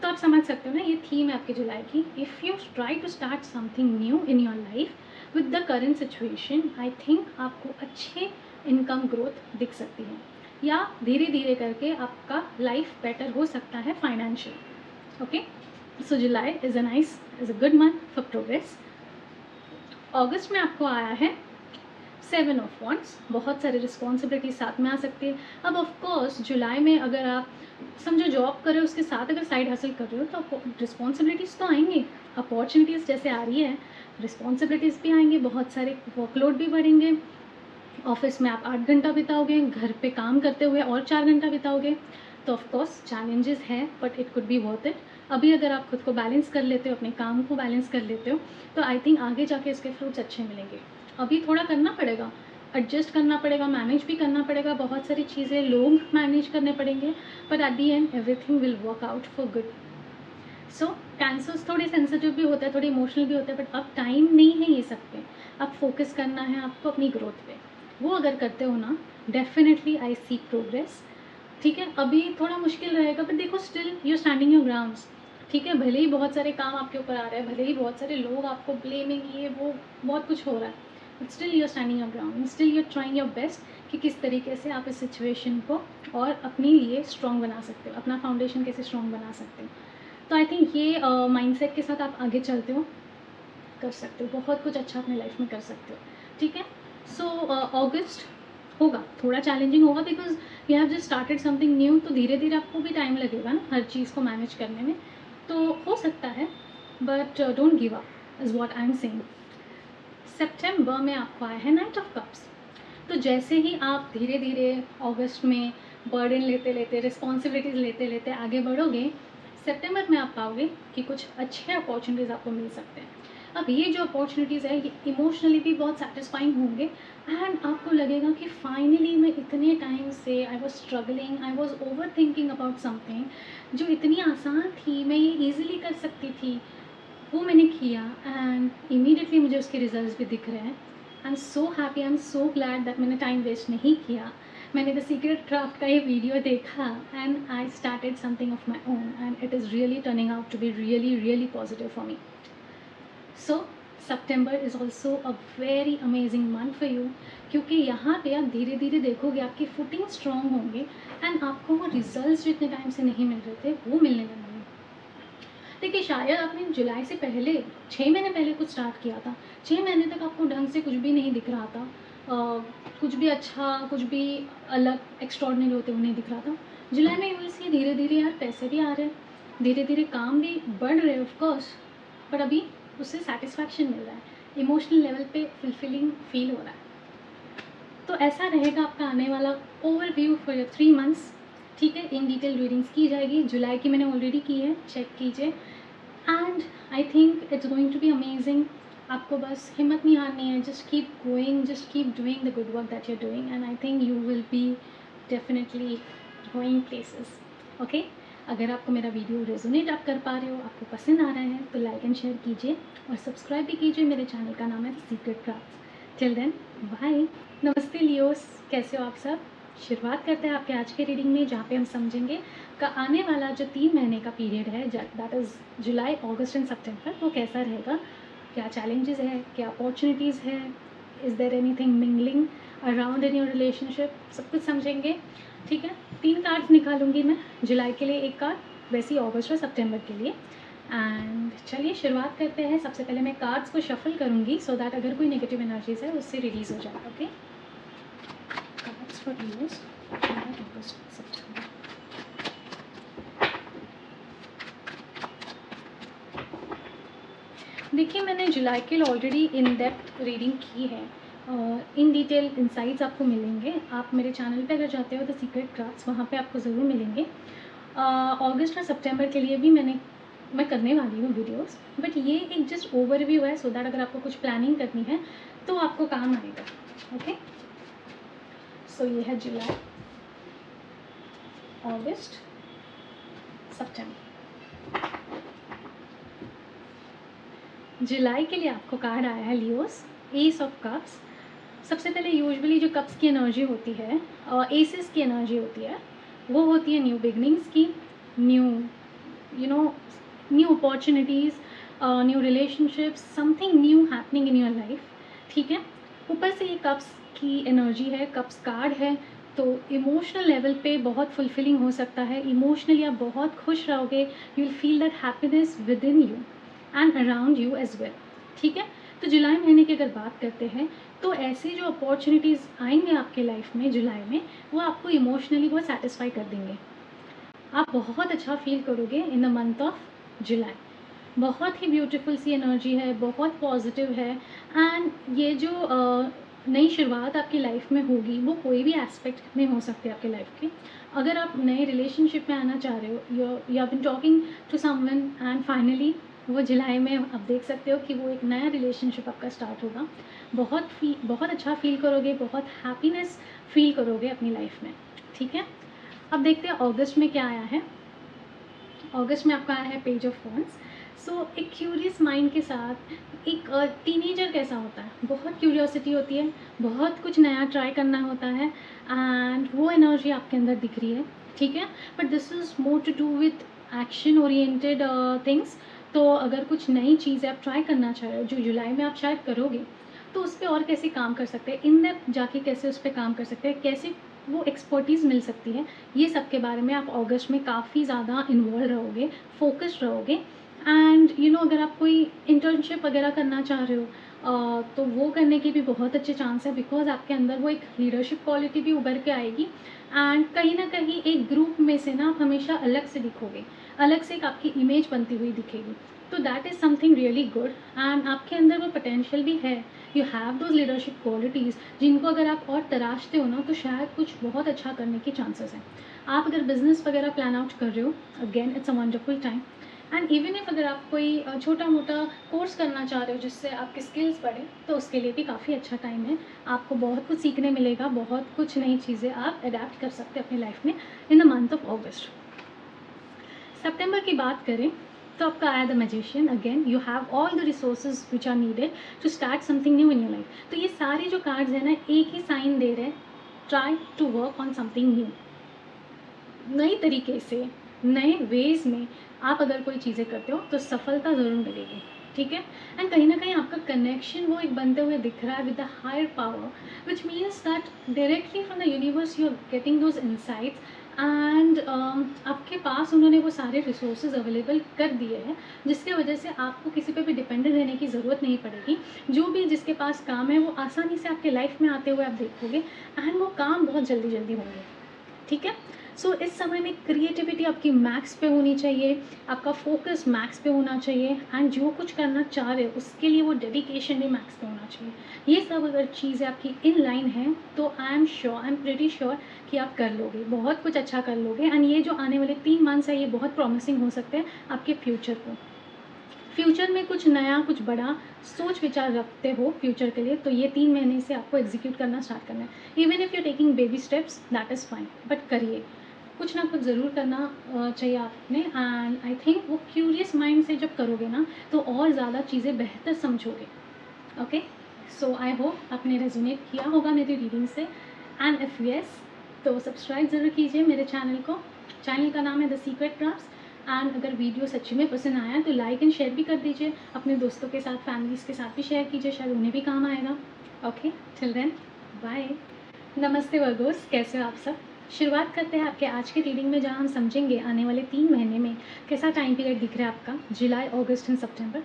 तो आप समझ सकते हो ना, ये थीम है आपकी जुलाई की। If you try to start something new in your life with the current situation, I think आपको अच्छे इनकम ग्रोथ दिख सकती है, या धीरे धीरे करके आपका लाइफ बेटर हो सकता है financial. Okay, so July is a good month for progress. अगस्त में आपको आया है 7 ऑफ वॉन्ड्स, बहुत सारी रिस्पॉन्सिबिलिटी साथ में आ सकती है। अब ऑफ कोर्स जुलाई में अगर आप समझो जॉब कर रहे हो, उसके साथ अगर साइड हासिल कर रहे हो तो रिस्पॉन्सिबिलिटीज़ तो आएंगी, अपॉर्चुनिटीज़ जैसे आ रही है, रिस्पॉन्सिबिलिटीज़ भी आएंगी, बहुत सारे वर्कलोड भी बढ़ेंगे। ऑफिस में आप 8 घंटा बिताओगे, घर पे काम करते हुए और 4 घंटा बिताओगे, तो ऑफकोर्स चैलेंजेस है, but it could be worth it. अभी अगर आप खुद को बैलेंस कर लेते हो, अपने काम को बैलेंस कर लेते हो, तो आई थिंक आगे जाके इसके फ्रूट्स अच्छे मिलेंगे। अभी थोड़ा करना पड़ेगा, एडजस्ट करना पड़ेगा, मैनेज भी करना पड़ेगा, बहुत सारी चीज़ें, लोग मैनेज करने पड़ेंगे, but at the and everything will work out for good. So cancers थोड़े सेंसिटिव भी होते हैं, थोड़े इमोशनल भी होते हैं, बट अब टाइम नहीं है ये सब पे, अब फोकस करना है आपको अपनी ग्रोथ पे। वो अगर करते हो ना, डेफिनेटली आई सी प्रोग्रेस। ठीक है, अभी थोड़ा मुश्किल रहेगा, बट देखो still you standing your grounds. ठीक है, भले ही बहुत सारे काम आपके ऊपर आ रहे हैं, भले ही बहुत सारे लोग आपको ब्लेमिंग, ये वो बहुत कुछ हो रहा है, but still you are standing your ground, still you are trying your best कि किस तरीके से आप इस सिचुएशन को और अपने लिए स्ट्रॉन्ग बना सकते हो, अपना फाउंडेशन कैसे स्ट्रॉन्ग बना सकते हो। तो आई थिंक ये माइंडसेट के साथ आप आगे चलते हो, कर सकते हो, बहुत कुछ अच्छा अपने लाइफ में कर सकते हो। ठीक है, सो अगस्त होगा थोड़ा चैलेंजिंग होगा, because you have just started something new, तो धीरे धीरे आपको भी टाइम लगेगा ना हर चीज़ को मैनेज करने में, तो हो सकता है, but don't give up is what I am saying. September में आपको आया है नाइट ऑफ कप्स, तो जैसे ही आप धीरे धीरे अगस्त में बर्डन लेते लेते, रिस्पॉन्सिबिलिटीज़ लेते लेते आगे बढ़ोगे, सितंबर में आप पाओगे कि कुछ अच्छे अपॉर्चुनिटीज़ आपको मिल सकते हैं। अब ये जो अपॉर्चुनिटीज़ है, ये इमोशनली भी बहुत सेटिस्फाइंग होंगे, एंड आपको लगेगा कि फाइनली मैं इतने टाइम से I was struggling, I was over thinking about something जो इतनी आसान थी, मैं ये ईजिली कर सकती थी, वो मैंने किया, एंड इमीडिएटली मुझे उसके रिजल्ट्स भी दिख रहे हैं। I am so happy, I am so glad that मैंने टाइम वेस्ट नहीं किया, मैंने द सीक्रेट क्राफ्ट का ये वीडियो देखा, and I started something of my own, and it is really turning out to be really really positive for me. So September is also a very amazing month for you, क्योंकि यहाँ पे आप धीरे धीरे देखोगे आपकी footing strong होंगे, and आपको वो रिजल्ट्स जो इतने टाइम से नहीं मिल रहे थे वो मिलने लगेंगे। देखिए, शायद आपने जुलाई से पहले 6 महीने पहले कुछ स्टार्ट किया था, 6 महीने तक आपको ढंग से कुछ भी नहीं दिख रहा था, कुछ भी अच्छा, कुछ भी अलग एक्स्ट्रॉर्डिनरी होते हुए नहीं दिख रहा था। जुलाई में यू विल सी धीरे धीरे यार पैसे भी आ रहे हैं, धीरे धीरे काम भी बढ़ रहे हैं ऑफ कोर्स, पर अभी उससे सेटिस्फैक्शन मिल रहा है, इमोशनल लेवल पे फुलफिलिंग फील हो रहा है। तो ऐसा रहेगा आपका आने वाला ओवरव्यू फॉर योर 3 मंथ्स। ठीक है, इन डिटेल रीडिंग्स की जाएगी। जुलाई की मैंने ऑलरेडी की है, चेक कीजिए, and I think it's going to be amazing. आपको बस हिम्मत नहीं हारनी है, just keep going, just keep doing the good work that you are doing, and I think you will be definitely going places. Okay, अगर आपको मेरा video resonate आप कर पा रहे हो, आपको पसंद आ रहा है, तो लाइक एंड शेयर कीजिए और सब्सक्राइब भी कीजिए। मेरे चैनल का नाम है the secret crafts. Till then, bye. नमस्ते लियोस, कैसे हो आप सब? शुरुआत करते हैं आपके आज के रीडिंग में, जहाँ पे हम समझेंगे का आने वाला जो 3 महीने का पीरियड है, that is July, August and September, वो कैसा रहेगा, क्या चैलेंजेस है, क्या अपॉर्चुनिटीज़ है, is there anything mingling around in your relationship, सब कुछ समझेंगे। ठीक है, 3 कार्ड्स निकालूंगी मैं, जुलाई के लिए 1 कार्ड, वैसे ही अगस्त और सितंबर के लिए। एंड चलिए शुरुआत करते हैं। सबसे पहले मैं कार्ड्स को शफल करूंगी सो दैट अगर कोई नेगेटिव एनर्जीज है उससे रिलीज हो जाए। ओके, कार्ड्स फॉर यूज अगस्त सितंबर। देखिए, मैंने जुलाई के लिए ऑलरेडी इन डेप्थ रीडिंग की है, इन डिटेल इंसाइट्स आपको मिलेंगे। आप मेरे चैनल पे अगर जाते हो द सीक्रेट क्राफ्ट्स, वहाँ पे आपको ज़रूर मिलेंगे। अगस्त और सितंबर के लिए भी मैं करने वाली हूँ वीडियोस, बट ये एक जस्ट ओवरव्यू है सो दैट अगर आपको कुछ प्लानिंग करनी है तो आपको काम आएगा। ओके, सो ये है जुलाई, अगस्त, सितंबर। जुलाई के लिए आपको कार्ड आया है लियोस, एस ऑफ कप्स। सबसे पहले यूजुअली जो कप्स की एनर्जी होती है, एसेस की एनर्जी होती है, वो होती है न्यू बिगनिंग्स की, new opportunities, new relationships, something new happening in your life. ठीक है, ऊपर से ये कप्स की एनर्जी है, कप्स कार्ड है, तो इमोशनल लेवल पे बहुत फुलफिलिंग हो सकता है। इमोशनली आप बहुत खुश रहोगे, you will feel that happiness within you and around you as well. ठीक है, तो जुलाई महीने की अगर बात करते हैं तो ऐसी जो अपॉर्चुनिटीज़ आएंगे आपके लाइफ में जुलाई में, वो आपको इमोशनली बहुत सेटिस्फाई कर देंगे। आप बहुत अच्छा फील करोगे इन द मंथ ऑफ जुलाई। बहुत ही ब्यूटीफुल सी एनर्जी है, बहुत पॉजिटिव है, एंड ये जो नई शुरुआत आपकी लाइफ में होगी वो कोई भी एस्पेक्ट में हो सकती है आपके लाइफ के। अगर आप नए रिलेशनशिप में आना चाह रहे हो, you have been talking to someone and finally वो जुलाई में आप देख सकते हो कि वो एक नया रिलेशनशिप आपका स्टार्ट होगा। बहुत अच्छा फील करोगे, बहुत हैप्पीनेस फील करोगे अपनी लाइफ में। ठीक है, अब देखते हैं अगस्त में क्या आया है। अगस्त में आपका आया है पेज ऑफ वॉन्ड्स। सो एक क्यूरियस माइंड के साथ एक टीनेजर कैसा होता है, बहुत क्यूरियोसिटी होती है, बहुत कुछ नया ट्राई करना होता है, एंड वो एनर्जी आपके अंदर दिख रही है। ठीक है, but this is more to do with action oriented things. तो अगर कुछ नई चीज़ें आप ट्राई करना चाह रहे हो जो जुलाई में आप शायद करोगे, तो उस पर और कैसे काम कर सकते हैं, इन डेप्थ जाके कैसे उस पर काम कर सकते हैं, कैसे वो एक्सपर्टीज़ मिल सकती है, ये सब के बारे में आप अगस्त में काफ़ी ज़्यादा इन्वॉल्व रहोगे, फोकस्ड रहोगे। एंड अगर आप कोई इंटर्नशिप वगैरह करना चाह रहे हो तो वो करने की भी बहुत अच्छे चांस है, बिकॉज आपके अंदर वो एक लीडरशिप क्वालिटी भी उभर के आएगी, एंड कहीं ना कहीं एक ग्रुप में से ना आप हमेशा अलग से दिखोगे, अलग से एक आपकी इमेज बनती हुई दिखेगी। तो that is something really good, and आपके अंदर वो पोटेंशियल भी है, you have those leadership qualities जिनको अगर आप और तराशते हो ना तो शायद कुछ बहुत अच्छा करने के चांसेस हैं। आप अगर बिजनेस वगैरह प्लान आउट कर रहे हो, again it's a wonderful time. And even if अगर आप कोई छोटा मोटा कोर्स करना चाह रहे हो जिससे आपकी स्किल्स बढ़े, तो उसके लिए भी काफ़ी अच्छा टाइम है। आपको बहुत कुछ सीखने मिलेगा, बहुत कुछ नई चीज़ें आप अडेप्ट कर सकते हैं अपनी लाइफ में in the month of August. सितंबर की बात करें तो आपका आया the magician. Again you have all the resources which are needed to start something new in your life. तो ये सारे जो कार्ड्स हैं ना, एक ही साइन दे रहे हैं, try to work on something new. नए तरीके से, नए वेज में आप अगर कोई चीज़ें करते हो तो सफलता ज़रूर मिलेगी। ठीक है, एंड कहीं ना कहीं आपका कनेक्शन वो एक बनते हुए दिख रहा है with the higher power, which means that directly from the universe you are getting those insights, and आपके पास उन्होंने वो सारे रिसोर्सेज अवेलेबल कर दिए हैं, जिसके वजह से आपको किसी पे भी डिपेंडेंट रहने की ज़रूरत नहीं पड़ेगी। जो भी जिसके पास काम है वो आसानी से आपके लाइफ में आते हुए आप देखोगे, एंड वो काम बहुत जल्दी जल्दी होंगे। ठीक है। सो इस समय में क्रिएटिविटी आपकी मैक्स पे होनी चाहिए, आपका फोकस मैक्स पे होना चाहिए, एंड जो कुछ करना चाह रहे हो उसके लिए वो डेडिकेशन भी मैक्स पे होना चाहिए। ये सब अगर चीज़ें आपकी इन लाइन हैं तो आई एम प्रेटी श्योर कि आप कर लोगे, बहुत कुछ अच्छा कर लोगे। एंड ये जो आने वाले 3 मंथ्स है ये बहुत प्रॉमिसिंग हो सकते हैं आपके फ्यूचर को। फ्यूचर में कुछ नया, कुछ बड़ा सोच विचार रखते हो फ्यूचर के लिए, तो ये 3 महीने से आपको एग्जीक्यूट करना स्टार्ट करना है। Even if you taking baby steps that is fine, but करिए, कुछ ना कुछ ज़रूर करना चाहिए आपने। एंड आई थिंक वो क्यूरियस माइंड से जब करोगे ना तो और ज़्यादा चीज़ें बेहतर समझोगे। ओके, सो आई होप आपने रेजोनेट किया होगा मेरी रीडिंग से, एंड इफ़ यस तो सब्सक्राइब ज़रूर कीजिए मेरे चैनल को। चैनल का नाम है द सीक्रेट क्राफ्ट्स। एंड अगर वीडियो सच्ची में पसंद आया तो लाइक एंड शेयर भी कर दीजिए, अपने दोस्तों के साथ, फैमिलीज़ के साथ भी शेयर कीजिए, शायद उन्हें भी काम आएगा। Okay, till then bye. नमस्ते वर्गोस, कैसे हो आप सब। शुरुआत करते हैं आपके आज के रीडिंग में, जहां हम समझेंगे आने वाले 3 महीने में कैसा टाइम पीरियड दिख रहा है आपका, जुलाई, अगस्त एंड सितंबर।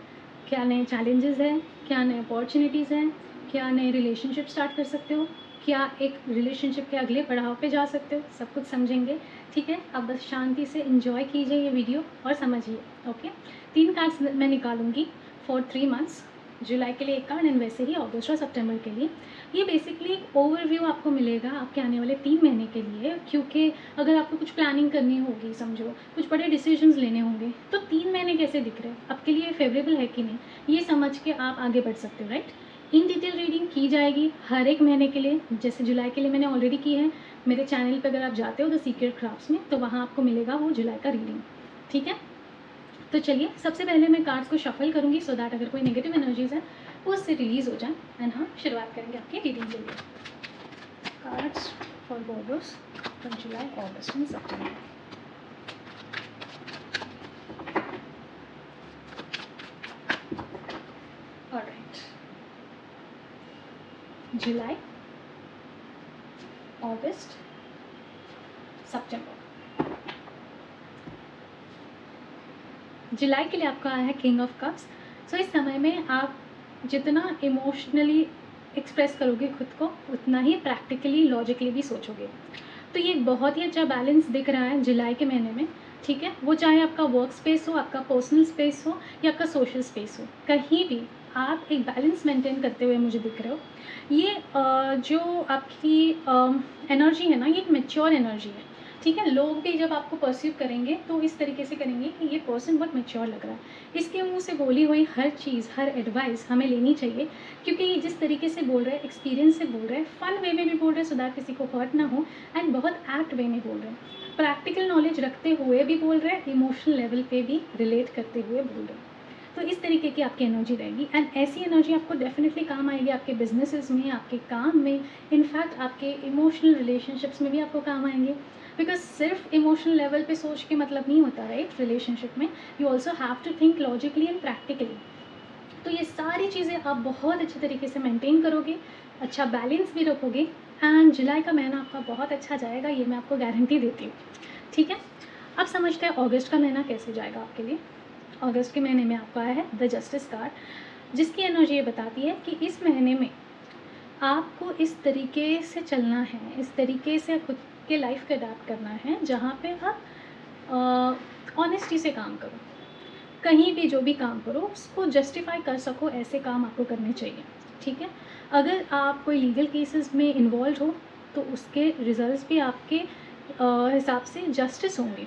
क्या नए चैलेंजेस हैं, क्या नए अपॉर्चुनिटीज़ हैं, क्या नए रिलेशनशिप स्टार्ट कर सकते हो, क्या एक रिलेशनशिप के अगले पड़ाव पे जा सकते हो, सब कुछ समझेंगे। ठीक है, अब बस शांति से इन्जॉय कीजिए ये वीडियो और समझिए। ओके, 3 कार्ड्स मैं निकालूंगी फॉर 3 मंथ्स। जुलाई के लिए एक कार्ड एंड वैसे ही अगस्त और सितंबर के लिए। ये बेसिकली एक ओवरव्यू आपको मिलेगा आपके आने वाले 3 महीने के लिए, क्योंकि अगर आपको कुछ प्लानिंग करनी होगी, समझो कुछ बड़े डिसीजंस लेने होंगे, तो 3 महीने कैसे दिख रहे हैं आपके लिए, फेवरेबल है कि नहीं, ये समझ के आप आगे बढ़ सकते हो। राइट, इन डिटेल रीडिंग की जाएगी हर एक महीने के लिए। जैसे जुलाई के लिए मैंने ऑलरेडी की है, मेरे चैनल पर अगर आप जाते हो द सीक्रेट क्राफ्ट्स में तो वहाँ आपको मिलेगा वो जुलाई का रीडिंग। ठीक है, तो चलिए सबसे पहले मैं कार्ड्स को शफल करूँगी सो दैट अगर कोई नेगेटिव एनर्जीज है वो उससे रिलीज़ हो जाए, एंड हम शुरुआत करेंगे आपकी रीडिंग के लिए। Cards for borders from July, August and September. Alright, July, August, September. जुलाई के लिए आपका आया है किंग ऑफ कप्स। सो इस समय में आप जितना इमोशनली एक्सप्रेस करोगे खुद को, उतना ही प्रैक्टिकली, लॉजिकली भी सोचोगे। तो ये बहुत ही अच्छा बैलेंस दिख रहा है जुलाई के महीने में। ठीक है, वो चाहे आपका वर्क स्पेस हो, आपका पर्सनल स्पेस हो या आपका सोशल स्पेस हो, कहीं भी आप एक बैलेंस मेंटेन करते हुए मुझे दिख रहे हो। ये जो आपकी एनर्जी है ना, ये एक मेच्योर एनर्जी है। ठीक है, लोग भी जब आपको परसीव करेंगे तो इस तरीके से करेंगे कि ये पर्सन बहुत मेच्योर लग रहा है, इसके मुंह से बोली हुई हर चीज़, हर एडवाइस हमें लेनी चाहिए, क्योंकि ये जिस तरीके से बोल रहे हैं, एक्सपीरियंस से बोल रहे हैं, फन वे में भी बोल रहे हैं सो दैट किसी को हर्ट ना हो, एंड बहुत एक्ट वे में बोल रहे हैं, प्रैक्टिकल नॉलेज रखते हुए भी बोल रहे हैं, इमोशनल लेवल पे भी रिलेट करते हुए बोल रहे हैं। तो इस तरीके की आपकी एनर्जी रहेगी, एंड ऐसी एनर्जी आपको डेफिनेटली काम आएगी आपके बिजनेसेस में, आपके काम में, इनफैक्ट आपके इमोशनल रिलेशनशिप्स में भी आपको काम आएंगे। बिकॉज सिर्फ इमोशनल लेवल पे सोच के मतलब नहीं होता, राइट, रिलेशनशिप में you also have to think logically and practically. तो ये सारी चीज़ें आप बहुत अच्छे तरीके से मेंटेन करोगे, अच्छा बैलेंस भी रखोगे, एंड जुलाई का महीना आपका बहुत अच्छा जाएगा, ये मैं आपको गारंटी देती हूँ। ठीक है, अब समझते हैं अगस्त का महीना कैसे जाएगा आपके लिए। अगस्त के महीने में आपको आया है द जस्टिस कार्ड, जिसकी एनर्जी ये बताती है कि इस महीने में आपको इस तरीके से चलना है, इस तरीके से खुद के लाइफ को अडाप्ट करना है जहाँ पे आप ऑनेस्टी से काम करो, कहीं भी जो भी काम करो उसको जस्टिफाई कर सको, ऐसे काम आपको करने चाहिए। ठीक है, अगर आप कोई लीगल केसेस में इन्वॉल्व हो तो उसके रिजल्ट्स भी आपके हिसाब से जस्टिस होंगे।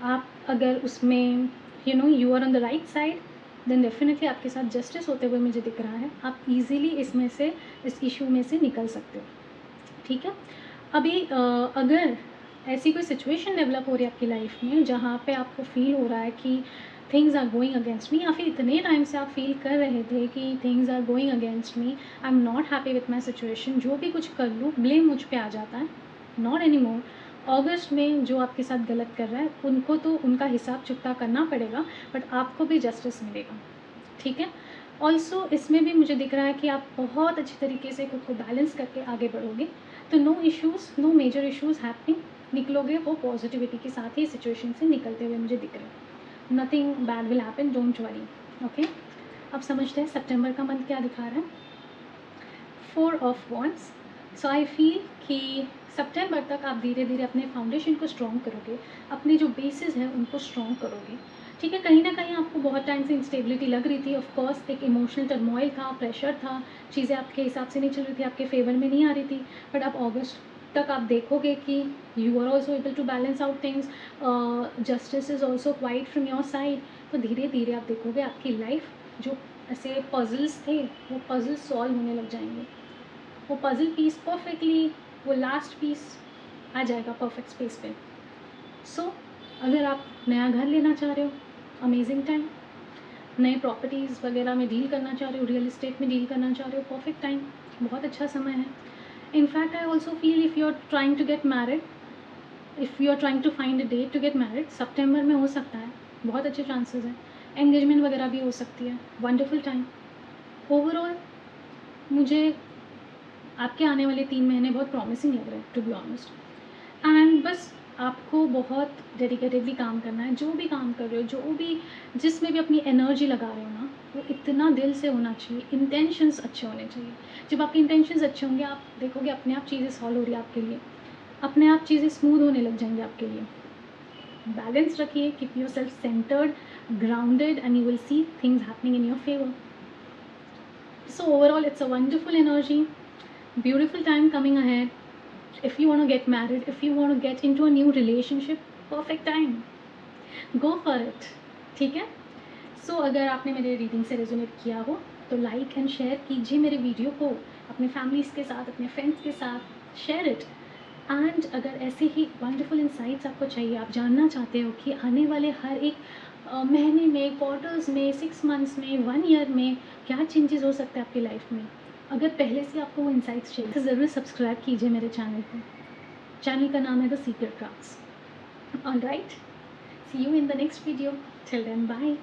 आप अगर उसमें you are on the right side, then definitely आपके साथ जस्टिस होते हुए मुझे दिख रहा है, आप इजीली इसमें से, इस इशू में से निकल सकते हो। ठीक है, अभी अगर ऐसी कोई सिचुएशन डेवलप हो रही है आपकी लाइफ में जहाँ पे आपको फील हो रहा है कि things are going against me, या फिर इतने टाइम से आप फील कर रहे थे कि things are going against me, I am not happy with my situation, जो भी कुछ कर लूँ ब्लेम मुझ पे आ जाता है, नॉट एनी मोर। अगस्त में जो आपके साथ गलत कर रहा है उनको तो उनका हिसाब चुकता करना पड़ेगा, बट आपको भी जस्टिस मिलेगा। ठीक है, ऑल्सो इसमें भी मुझे दिख रहा है कि आप बहुत अच्छी तरीके से खुद को बैलेंस करके आगे बढ़ोगे, तो no issues, no major issues happening. निकलोगे वो पॉजिटिविटी के साथ ही सिचुएशन से निकलते हुए मुझे दिख रहे हो। Nothing bad will happen, don't worry. Okay, अब समझते हैं सितंबर का मंथ क्या दिखा रहा है। 4 of wands. So I feel कि सितंबर तक आप धीरे धीरे अपने फाउंडेशन को स्ट्रॉन्ग करोगे, अपने जो बेसिस हैं उनको स्ट्रॉन्ग करोगे। ठीक है, कहीं ना कहीं आपको बहुत टाइम से इंस्टेबिलिटी लग रही थी, ऑफ कोर्स एक इमोशनल टर्मोइल था, प्रेशर था, चीज़ें आपके हिसाब से नहीं चल रही थी, आपके फेवर में नहीं आ रही थी। बट अब अगस्त तक आप देखोगे कि you are also able to balance out things, justice is also quite from your side. तो धीरे धीरे आप देखोगे आपकी लाइफ जो ऐसे पजल्स थे वो पजल्स सॉल्व होने लग जाएंगे, वो पजल पीस परफेक्टली, वो लास्ट पीस आ जाएगा परफेक्ट स्पेस पे। सो अगर आप नया घर लेना चाह रहे हो, अमेजिंग टाइम। नए प्रॉपर्टीज़ वगैरह में डील करना चाह रहे हो, रियल इस्टेट में डील करना चाह रहे हो, परफेक्ट टाइम, बहुत अच्छा समय है। In fact I also feel if you are trying to get married, if you are trying to find a date to get married, सितंबर में हो सकता है, बहुत अच्छे चांसेस हैं। एंगेजमेंट वगैरह भी हो सकती है, वंडरफुल टाइम। ओवरऑल मुझे आपके आने वाले 3 महीने बहुत प्रॉमिसिंग लग रहे हैं, टू बी ऑनेस्ट। एंड बस आपको बहुत डेडिकेटेडली काम करना है। जो भी काम कर रहे हो, जो भी जिसमें भी अपनी एनर्जी लगा रहे हो ना, वो इतना दिल से होना चाहिए, इंटेंशंस अच्छे होने चाहिए। जब आपके इंटेंशंस अच्छे होंगे, आप देखोगे अपने आप चीज़ें सॉल्व हो रही है आपके लिए, अपने आप चीज़ें स्मूथ होने लग जाएंगी आपके लिए। बैलेंस रखिए, keep your self centred, grounded, and you will see things happening in your favour. So overall it's a wonderful energy, beautiful time coming ahead. If you want to get married, if you want to get into a new relationship, perfect time, go for it. ठीक है, सो अगर आपने मेरे reading से resonate किया हो तो like and share कीजिए मेरे वीडियो को अपने फैमिलीज़ के साथ, अपने फ्रेंड्स के साथ, शेयर इट। एंड अगर ऐसे ही वंडरफुल इंसाइट्स आपको चाहिए, आप जानना चाहते हो कि आने वाले हर एक महीने में, क्वार्टर्स में, 6 मंथ्स में, 1 ईयर में क्या चेंजेस हो सकते हैं आपकी लाइफ में, अगर पहले से आपको वो इंसाइट्स चाहिए तो ज़रूर सब्सक्राइब कीजिए मेरे चैनल को। चैनल का नाम है the secret crafts. All right, see you in the next video, till then bye.